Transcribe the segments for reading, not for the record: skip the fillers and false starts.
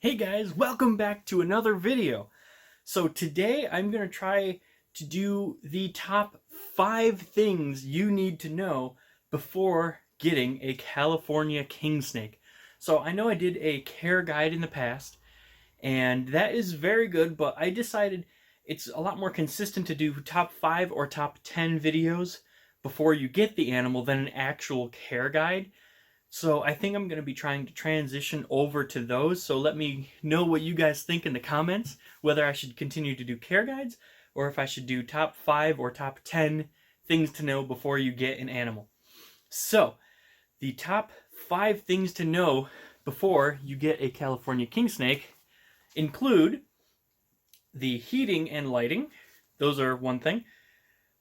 Hey guys, welcome back to another video. So today I'm going to try to do the top 5 things you need to know before getting a California king snake. So I know I did a care guide in the past, and that is very good, but I decided it's a lot more consistent to do top 5 or top 10 videos before you get the animal than an actual care guide. So I think I'm going to be trying to transition over to those. So let me know what you guys think in the comments, whether I should continue to do care guides or if I should do top 5 or top 10 things to know before you get an animal. So the top 5 things to know before you get a California king snake include the heating and lighting. Those are one thing.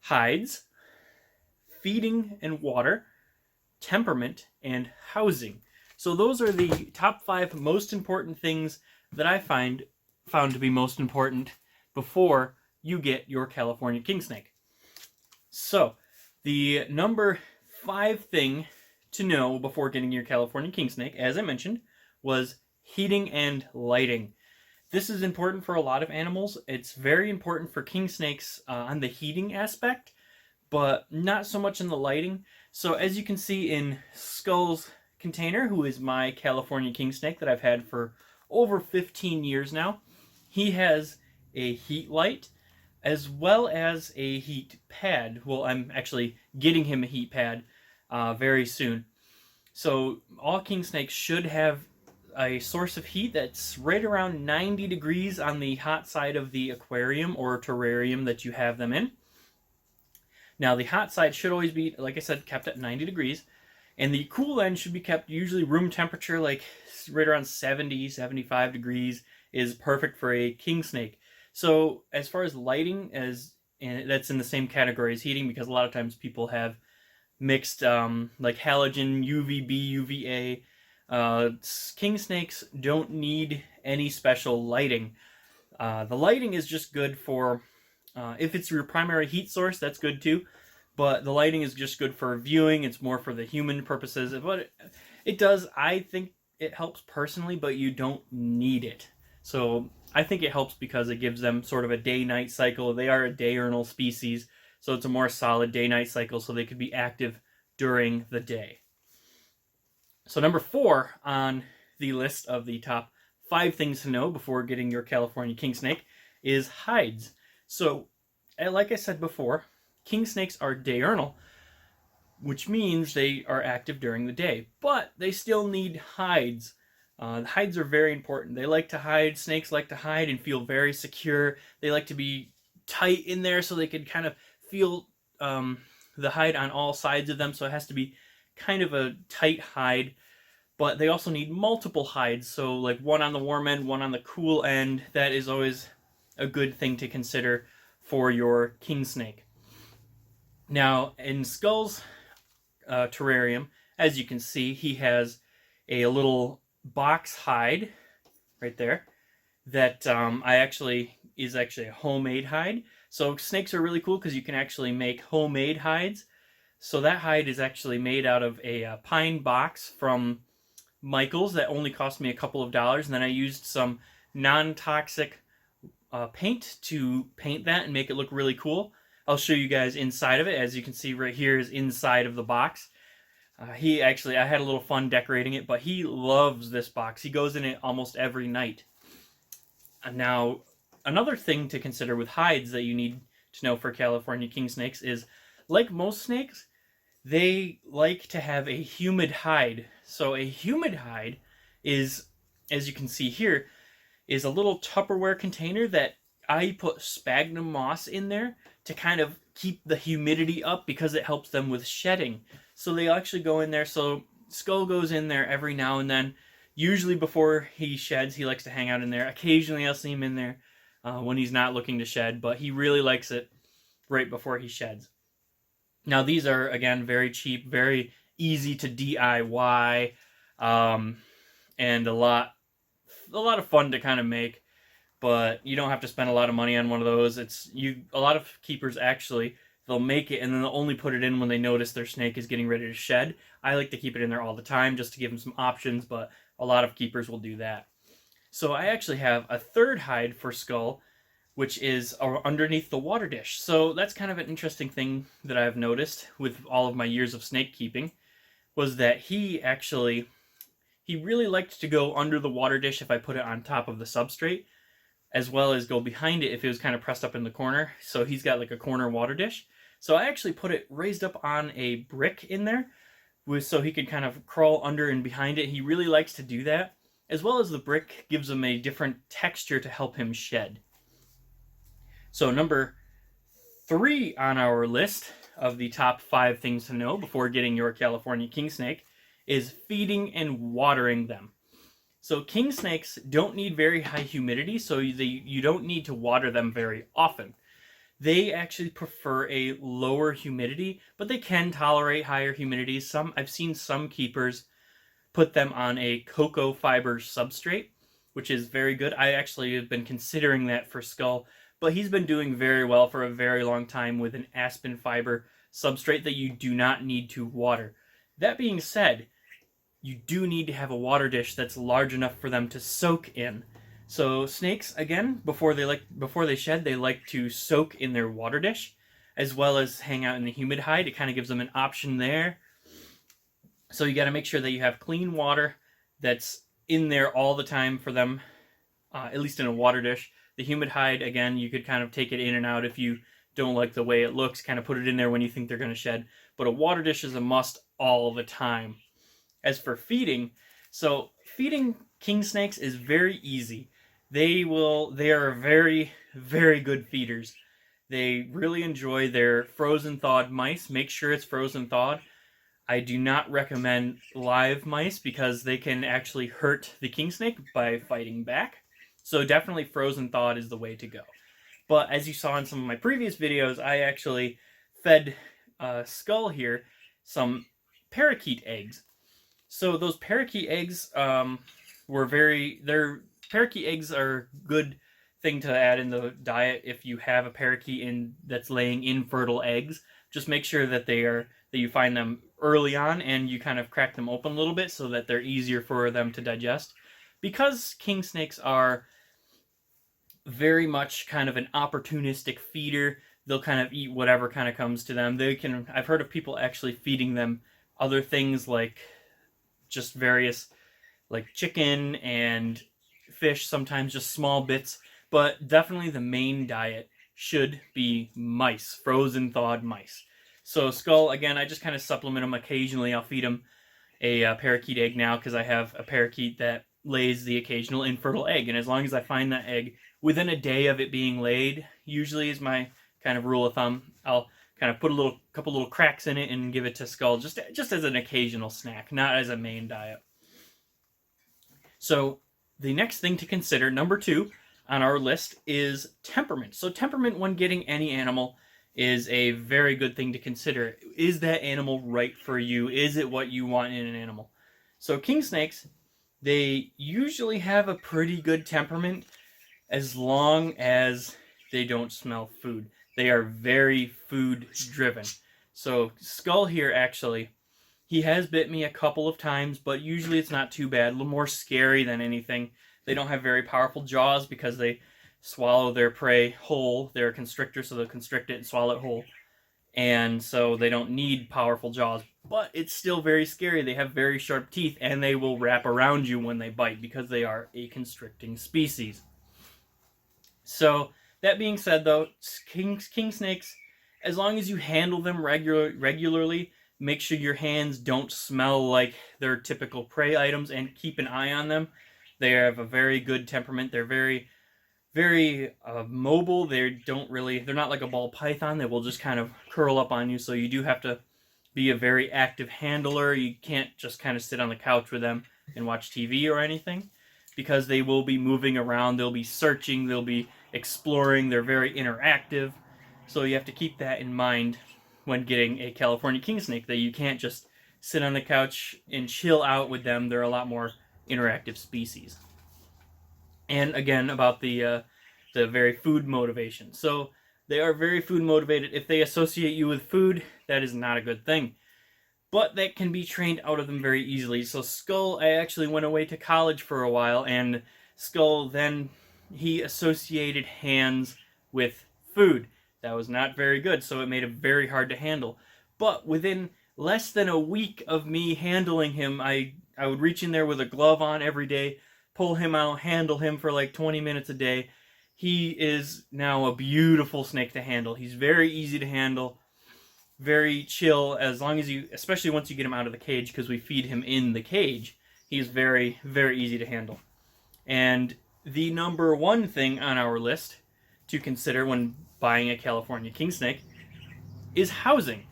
Hides, feeding and water, temperament, and housing. So those are the top 5 most important things that I found to be most important before you get your California king snake. So the number 5 thing to know before getting your California king snake, as I mentioned, was heating and lighting. This is important for a lot of animals. It's very important for king snakes on the heating aspect, but not so much in the lighting. So as you can see in Skull's container, who is my California king snake that I've had for over 15 years now, he has a heat light as well as a heat pad. Well, I'm actually getting him a heat pad very soon. So all king snakes should have a source of heat that's right around 90 degrees on the hot side of the aquarium or terrarium that you have them in. Now, the hot side should always be, like I said, kept at 90 degrees, and the cool end should be kept usually room temperature, like right around 70, 75 degrees is perfect for a king snake. So as far as lighting, and that's in the same category as heating, because a lot of times people have mixed like halogen, UVB, UVA. King snakes don't need any special lighting. The lighting is just good for if it's your primary heat source, that's good too. But the lighting is just good for viewing. It's more for the human purposes. But it does, I think it helps personally, but you don't need it. So I think it helps because it gives them sort of a day-night cycle. They are a diurnal species, so it's a more solid day-night cycle, so they could be active during the day. So number 4 on the list of the top 5 things to know before getting your California king snake is hides. So, like I said before, king snakes are diurnal, which means they are active during the day, but they still need hides. Hides are very important. They like to hide, snakes like to hide and feel very secure. They like to be tight in there so they can kind of feel the hide on all sides of them, so it has to be kind of a tight hide. But they also need multiple hides, so like one on the warm end, one on the cool end. That is always a good thing to consider for your king snake. Now, in Skull's terrarium, as you can see, he has a little box hide right there that is actually a homemade hide. So snakes are really cool because you can actually make homemade hides. So that hide is actually made out of a pine box from Michael's that only cost me a couple of dollars, and then I used some non-toxic paint to paint that and make it look really cool. I'll show you guys inside of it. As you can see right here is inside of the box. I had a little fun decorating it, but he loves this box. He goes in it almost every night. Now, another thing to consider with hides that you need to know for California king snakes is, like most snakes, they like to have a humid hide. So a humid hide is, as you can see here, is a little Tupperware container that I put sphagnum moss in there to kind of keep the humidity up because it helps them with shedding. So they actually go in there. So Skull goes in there every now and then. Usually before he sheds, he likes to hang out in there. Occasionally I'll see him in there when he's not looking to shed, but he really likes it right before he sheds. Now these are, again, very cheap, very easy to DIY, and a lot of fun to kind of make, but you don't have to spend a lot of money on one of those. A lot of keepers actually, they'll make it and then they'll only put it in when they notice their snake is getting ready to shed. I like to keep it in there all the time just to give them some options, but a lot of keepers will do that. So I actually have a third hide for Skull, which is underneath the water dish. So that's kind of an interesting thing that I've noticed with all of my years of snake keeping, was that he really liked to go under the water dish if I put it on top of the substrate, as well as go behind it if it was kind of pressed up in the corner. So he's got like a corner water dish. So I actually put it raised up on a brick in there, so he could kind of crawl under and behind it. He really likes to do that, as well as the brick gives him a different texture to help him shed. So number 3 on our list of the top 5 things to know before getting your California king snake is feeding and watering them. So king snakes don't need very high humidity, so you don't need to water them very often. They actually prefer a lower humidity, but they can tolerate higher humidity. I've seen some keepers put them on a cocoa fiber substrate, which is very good. I actually have been considering that for Skull, but he's been doing very well for a very long time with an aspen fiber substrate that you do not need to water. That being said, you do need to have a water dish that's large enough for them to soak in. So snakes, again, before they shed, they like to soak in their water dish, as well as hang out in the humid hide. It kind of gives them an option there. So you got to make sure that you have clean water that's in there all the time for them, at least in a water dish. The humid hide, again, you could kind of take it in and out if you don't like the way it looks, kind of put it in there when you think they're going to shed. But a water dish is a must all the time. As for feeding, so feeding king snakes is very easy. They are very, very good feeders. They really enjoy their frozen thawed mice. Make sure it's frozen thawed. I do not recommend live mice because they can actually hurt the king snake by fighting back. So definitely frozen thawed is the way to go. But as you saw in some of my previous videos, I actually fed Skull here some parakeet eggs. So those parakeet eggs parakeet eggs are a good thing to add in the diet if you have a parakeet that's laying infertile eggs. Just make sure that you find them early on and you kind of crack them open a little bit so that they're easier for them to digest. Because king snakes are very much kind of an opportunistic feeder, they'll kind of eat whatever kind of comes to them. I've heard of people actually feeding them other things like just various, like chicken and fish, sometimes just small bits, but definitely the main diet should be mice, frozen thawed mice. So Skull, again, I just kind of supplement them occasionally. I'll feed him a parakeet egg now because I have a parakeet that lays the occasional infertile egg, and as long as I find that egg within a day of it being laid, usually is my kind of rule of thumb, I'll kind of put couple little cracks in it and give it to Skull just as an occasional snack, not as a main diet. So the next thing to consider, number 2 on our list, is temperament. So temperament when getting any animal is a very good thing to consider. Is that animal right for you? Is it what you want in an animal? So king snakes, they usually have a pretty good temperament as long as they don't smell food. They are very food driven. So Skull here, actually, he has bit me a couple of times, but usually it's not too bad. A little more scary than anything. They don't have very powerful jaws because they swallow their prey whole. They're a constrictor, so they'll constrict it and swallow it whole. And so they don't need powerful jaws. But it's still very scary. They have very sharp teeth, and they will wrap around you when they bite because they are a constricting species. So that being said, though, king snakes, as long as you handle them regularly, make sure your hands don't smell like their typical prey items, and keep an eye on them. They have a very good temperament. They're very, very mobile. They're not like a ball python. They will just kind of curl up on you. So you do have to be a very active handler. You can't just kind of sit on the couch with them and watch TV or anything, because they will be moving around. They'll be searching. They'll be exploring. They're very interactive. So you have to keep that in mind when getting a California king snake, that you can't just sit on the couch and chill out with them. They're a lot more interactive species. And again, about the very food motivation. So they are very food motivated. If they associate you with food, that is not a good thing. But that can be trained out of them very easily. So Skull, I actually went away to college for a while, and Skull then, he associated hands with food. That was not very good, so it made him very hard to handle. But within less than a week of me handling him, I would reach in there with a glove on every day, pull him out, handle him for like 20 minutes a day. He is now a beautiful snake to handle. He's very easy to handle, very chill, as long as you, especially once you get him out of the cage, because we feed him in the cage. He's very, very easy to handle. And the number one thing on our list to consider when buying a California king snake is housing.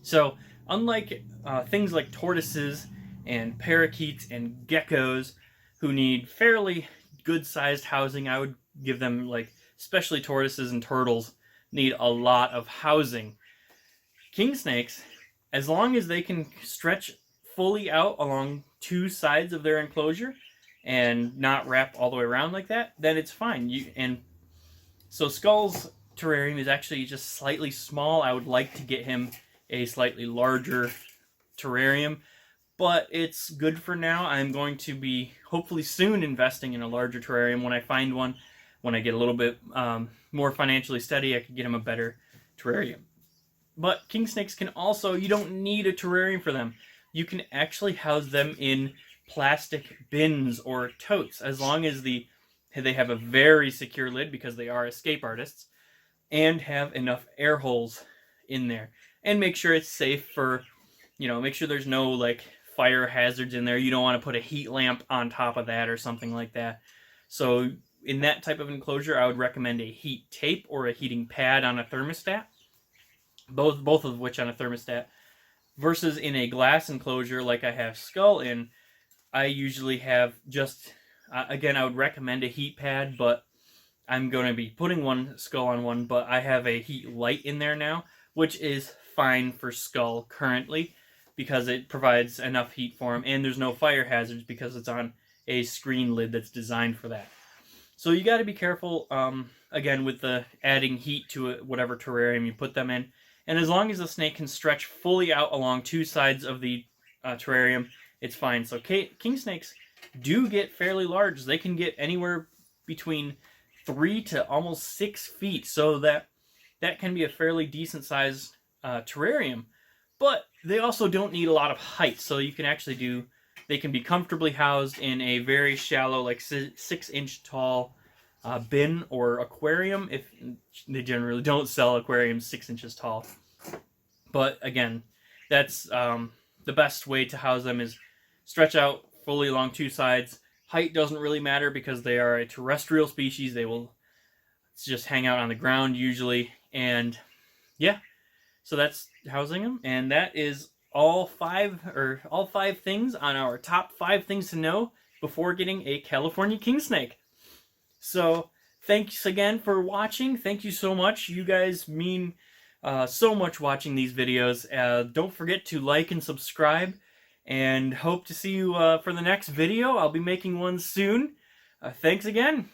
So, unlike things like tortoises and parakeets and geckos, who need fairly good-sized housing, I would give them, like, especially tortoises and turtles, need a lot of housing. King snakes, as long as they can stretch fully out along two sides of their enclosure and not wrap all the way around like that, then it's fine. So Skull's terrarium is actually just slightly small. I would like to get him a slightly larger terrarium, but it's good for now. I'm going to be hopefully soon investing in a larger terrarium when I find one. When I get a little bit more financially steady, I could get him a better terrarium. But king snakes can also, you don't need a terrarium for them. You can actually house them in plastic bins or totes, as long as they have a very secure lid, because they are escape artists, and have enough air holes in there. And make sure it's safe for, make sure there's no like fire hazards in there. You don't want to put a heat lamp on top of that or something like that. So in that type of enclosure, I would recommend a heat tape or a heating pad on a thermostat. Both of which on a thermostat. Versus in a glass enclosure like I have Skull in, I usually have just, again, I would recommend a heat pad, but I'm going to be putting one Skull on one, but I have a heat light in there now, which is fine for Skull currently, because it provides enough heat for him, and there's no fire hazards because it's on a screen lid that's designed for that. So you got to be careful, again, with the adding heat to whatever terrarium you put them in. And as long as the snake can stretch fully out along two sides of the terrarium, it's fine. So king snakes do get fairly large. They can get anywhere between 3 to almost 6 feet. So that can be a fairly decent sized terrarium. But they also don't need a lot of height. So you can actually they can be comfortably housed in a very shallow, like 6-inch tall bin or aquarium. If they generally don't sell aquariums 6 inches tall, but again, that's the best way to house them is stretch out fully along two sides. Height doesn't really matter because they are a terrestrial species. They will just hang out on the ground usually, and yeah, so that's housing them, and that is all five things on our top 5 things to know before getting a California king snake. So, thanks again for watching. Thank you so much. You guys mean so much watching these videos. Don't forget to like and subscribe, and hope to see you for the next video. I'll be making one soon. Thanks again.